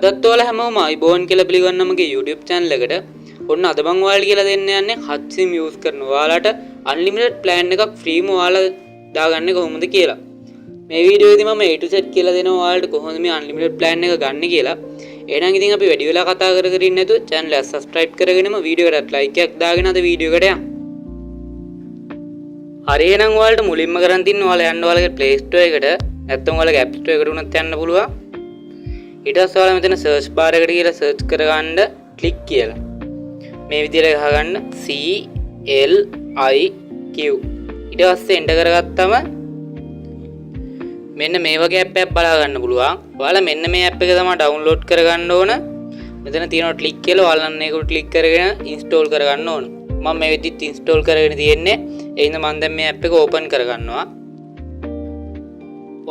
අදත් ඔයාලා හැමෝම අයිබෝන් කියලා පිළිගන්න මගේ YouTube channel එකට. ඔන්න අද මම ඔයාලට කියලා දෙන්න යන්නේ hot sim use කරන ඔයාලට unlimited plan එකක් free ම ඔයාලා දාගන්නේ කොහොමද කියලා. මේ වීඩියෝවේදී මම A to Z කියලා දෙනවා ඔයාලට කොහොමද මේ unlimited plan එක ගන්න කියලා. එහෙනම් ඉතින් අපි වැඩි වෙලා කතා කර කර ඉන්නේ නැතුව channel එක subscribe කරගෙනම වීඩියෝ එකට like එකක් දාගෙන අද වීඩියෝ එකට යන්න. හරි එහෙනම් ඔයාලට මුලින්ම කරන් තින්න ඔයාලා යන්න ඔයාලගේ Play Store එකට නැත්නම් ඔයාලගේ App Store එකට උනත් යන්න පුළුවන්. ඊට පස්සේ ඔයාලා මෙතන search bar එකට ගිහලා search කරගන්න click කියලා. මේ විදිහට ගහගන්න CLIQ. ඊට පස්සේ enter කරගත්තම මෙන්න මේ වගේ app එකක් බලා ගන්න පුළුවන්. ඔයාලා මෙන්න මේ app එක තමයි download කරගන්න ඕන. මෙතන තියෙනවා click කියලා ඔයාලා අන්න ඒකට click කරගෙන install කරගන්න ඕන. මම මේ විදිහට install කරගෙන තියෙන්නේ. ඒ හින්දා මම දැන් මේ app එක open කරගන්නවා.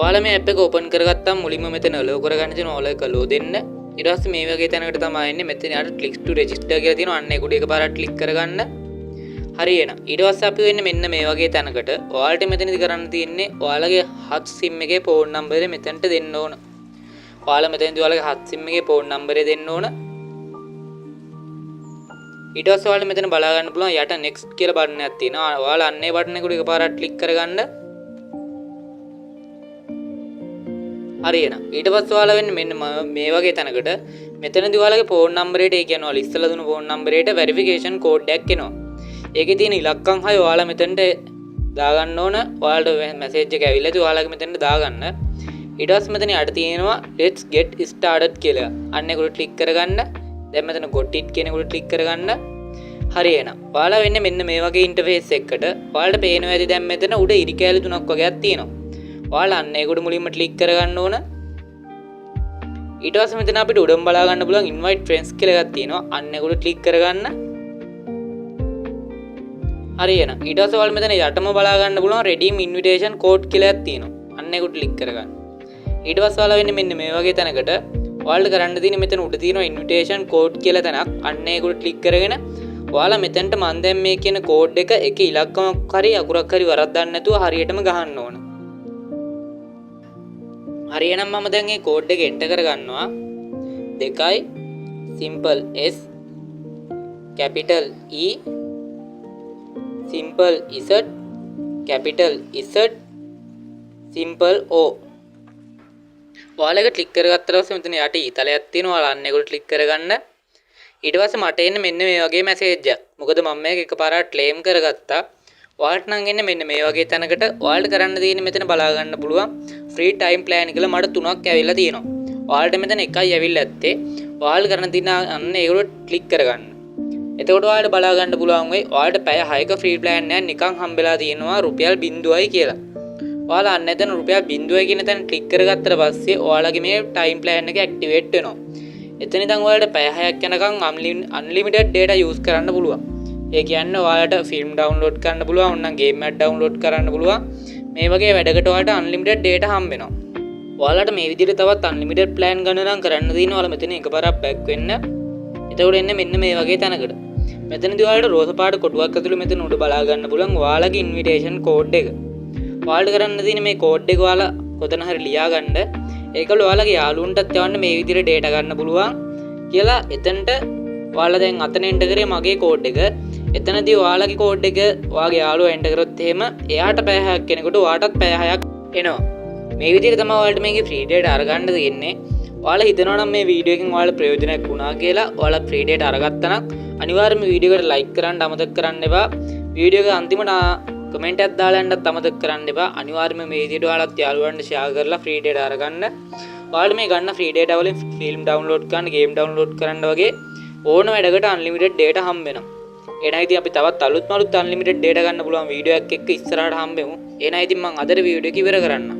ඔයාලා මේ app එක open කරගත්තාම මුලින්ම මෙතන allow කරගන්න තියෙනවා. ඔයාලා ඒක allow දෙන්න. ඊට පස්සේ මේ වගේ තැනකට තමයි එන්නේ. මෙතන යාට click to register කියලා තියෙනවා. අන්න ඒක උඩ එකපාරට click කරගන්න. හරි එහෙනම් ඊට පස්සේ අපි වෙන්නේ මෙන්න මේ වගේ තැනකට. ඔයාලට මෙතනදී කරන්න තියෙන්නේ ඔයාලගේ hot sim එකේ phone number එක මෙතනට දෙන්න ඕන. ඔයාලා මෙතනදී ඔයාලගේ hot sim එකේ phone number එක දෙන්න ඕන. ඊට පස්සේ ඔයාලා මෙතන බලා ගන්න පුළුවන් යට next කියලා බටන් එකක් තියෙනවා. ඔයාලා අන්න ඒ බටන් එක උඩ එකපාරට click කරගන්න. හරි එහෙනම් ඊට පස්සේ ඔයාලා වෙන්නේ මෙන්න මේ වගේ තැනකට මෙතනදී ඔයාලගේ phone number එකට ඒ කියන්නේ ඔයාලා ඉස්සෙල්ලා දුන්න phone number එකට verification code එකක් එනවා. ඒකේ තියෙන ඉලක්කම් 6 ඔයාලා මෙතනට දාගන්න ඕන. ඔයාලට message එක ඇවිල්ලා ඉතින් ඔයාලගේ මෙතනට දාගන්න. ඊට පස්සේ මෙතන යට තියෙනවා let's get started කියලා. අන්න ඒකට click කරගන්න. දැන් මෙතන got it කියන එකට click කරගන්න. හරි එහෙනම් ඔයාලා වෙන්නේ මෙන්න මේ වගේ interface එකකට. ඔයාලට පේනවා ඇති දැන් මෙතන උඩ ඉරි කැලි තුනක් වගේක් තියෙනවා. ඔයාලා අන්න ඒකට මුලින්ම click කරගන්න ඕන. ඊට පස්සේ මෙතන අපිට උඩම බලා ගන්න පුළුවන් invite friends කියලා එකක් තියෙනවා. අන්න ඒකට click කරගන්න. හරි එහෙනම් ඊට පස්සේ ඔයාලා මෙතන යටම බලා ගන්න පුළුවන් redeem invitation code කියලා එකක් තියෙනවා. අන්න ඒකට click කරගන්න. ඊට පස්සේ ඔයාලා වෙන්නේ මෙන්න මේ වගේ තැනකට ඔයාලට කරන්න තියෙන්නේ මෙතන උඩ තියෙනවා invitation code කියලා තැනක්. අන්න ඒකට click කරගෙන ඔයාලා මෙතනට මම දැන් මේ කියන code එක එක ඉලක්කමක් හරි අකුරක් හරි වරද්දන්න නැතුව හරියටම ගහන්න ඕන. හරි එහෙනම් මම දැන් මේ code එක enter කරගන්නවා. 2 simple S capital E simple Z capital Z simple O. ඔයාලා එක ක්ලික් කරගත්තා පස්සේ මෙතන යට ඊතලයක් තියෙනවා. ඔයාලා අන්න ඒකට ක්ලික් කරගන්න. ඊට පස්සේ මට එන්නේ මෙන්න මේ වගේ මැසේජ් එකක්. මොකද මම මේක එකපාරට ක්ලේම් කරගත්තා. ඔයාලට නම් එන්නේ මෙන්න මේ වගේ තැනකට. ඔයාලට කරන්න තියෙන්නේ මෙතන බලා ගන්න පුළුවන් free time plan කියලා මට 3ක් ඇවිල්ලා තියෙනවා. ඔයාලට මෙතන එකයි ඇවිල්ලා ඇත්තේ. ඔයාලා කරන්න තියෙන අන්න ඒකට ක්ලික් කරගන්න. එතකොට ඔයාලට බලා ගන්න පුළුවන් වෙයි ඔයාලට පැය 6ක free plan එකක් නිකන් හම්බෙලා තියෙනවා රුපියල් 0යි කියලා. ඔයාලා අන්න එතන රුපියල් 0යි කියන තැන ක්ලික් කරගත්තට පස්සේ ඔයාලගේ මේ time plan එක activate වෙනවා. එතන ඉඳන් ඔයාලට පැය 6ක් යනකම් unlimited data use කරන්න පුළුවන්. ඒ කියන්නේ ඔයාලට film download කරන්න පුළුවන්, ඕනනම් game එකක් download කරන්න පුළුවන්. මේ වගේ වැඩකට ඔයාලට unlimited data හම්බ වෙනවා. ඔයාලට මේ විදිහට තවත් unlimited plan ගන්න නම් කරන්න තියෙනවා ඔයාලා මෙතන එකපාරක් back වෙන්න. එතකොට එන්නේ මෙන්න මේ වගේ තැනකට. මෙතනදී ඔයාලට රෝස පාට කොටුවක් ඇතුළේ මෙතන උඩ බලා ගන්න පුළුවන් ඔයාලගේ invitation code එක. ඔයාලට කරන්න තියෙන්නේ මේ code එක ඔයාලා කොතන හරි ලියා ගන්න. ඒකල ඔයාලගේ යාළුවන්ටත් යවන්න මේ විදිහට data ගන්න පුළුවන් කියලා එතනට ඔයාලා දැන් අතන enter කරේ මගේ code එක. එතනදී ඔයාලගේ code එක ඔයාගේ යාළුවා enter කරොත් එහෙම එයාට පැය 6ක් කෙනෙකුට ඔයාටත් පැය 6ක් එනවා. මේ විදිහට තමයි ඔයාලට මේකේ free data අරගන්න තියෙන්නේ. ඔයාලා හිතනවා නම් මේ වීඩියෝ එකෙන් ඔයාලා ප්‍රයෝජනයක් වුණා කියලා ඔයාලා free data අරගත්තා නම් අනිවාර්යයෙන්ම වීඩියෝ එකට like කරන්න අමතක කරන්න එපා. වීඩියෝ එක අන්තිමට කමෙන්ට් එකක් දාලා යන්නත් අමතක කරන්න එපා. අනිවාර්යයෙන්ම මේ විදිහට ඔයාලත් යාළුවන්ට share කරලා free data අරගන්න. ඔයාලට මේ ගන්න free data වලින් film download කරන්න, game download කරන්න වගේ ඕන වැඩකට unlimited data හම්බ වෙනවා. එහෙනම් ඉතින් අපි තවත් අලුත් unlimited data ගන්න පුළුවන් වීඩියෝ එකක් එක්ක ඉස්සරහට හම්බෙමු. එහෙනම් ඉතින් මම අදට වීඩියෝ එක ඉවර කරන්නම්.